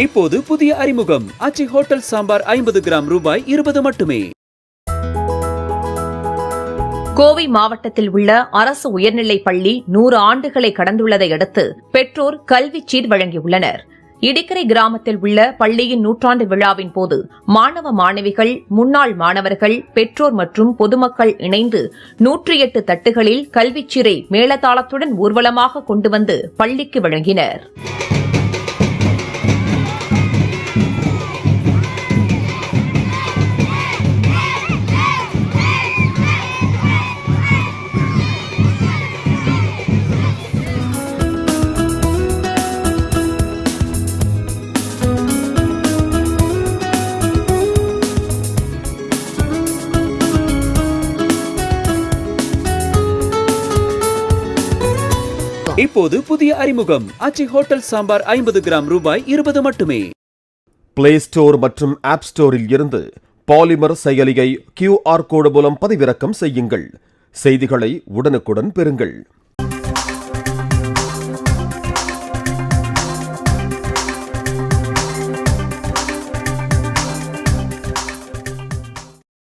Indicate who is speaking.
Speaker 1: இப்போது புதிய அறிமுகம் ஆச்சி ஹோட்டல் சாம்பார் 50 கிராம் ரூபாய் 20 மட்டுமே.
Speaker 2: கோவை மாவட்டத்தில் உள்ள அரசு உயர்நிலைப் பள்ளி 100 ஆண்டுகளை கடந்துள்ளதை அடுத்து பெற்றோர் கல்விச் சீர் வழங்கியுள்ளனர். இடிக்கரை கிராமத்தில் உள்ள பள்ளியின் நூற்றாண்டு விழாவின் போது மாணவ மாணவிகள், முன்னாள் மாணவர்கள், பெற்றோர் மற்றும் பொதுமக்கள் இணைந்து 108 தட்டுகளில் கல்விச்சீரை மேளதாளத்துடன் ஊர்வலமாக கொண்டு வந்து பள்ளிக்கு வழங்கினர்.
Speaker 1: இப்போது புதிய அறிமுகம் ஆச்சி ஹோட்டல் சாம்பார் 50 கிராம் ரூபாய் 20 மட்டுமே.
Speaker 3: பிளே ஸ்டோர் மற்றும் ஆப் ஸ்டோரில் இருந்து பாலிமர் செயலியை QR கோடு மூலம் பதிவிறக்கம் செய்யுங்கள். செய்திகளை உடனுக்குடன் பெறுங்கள்.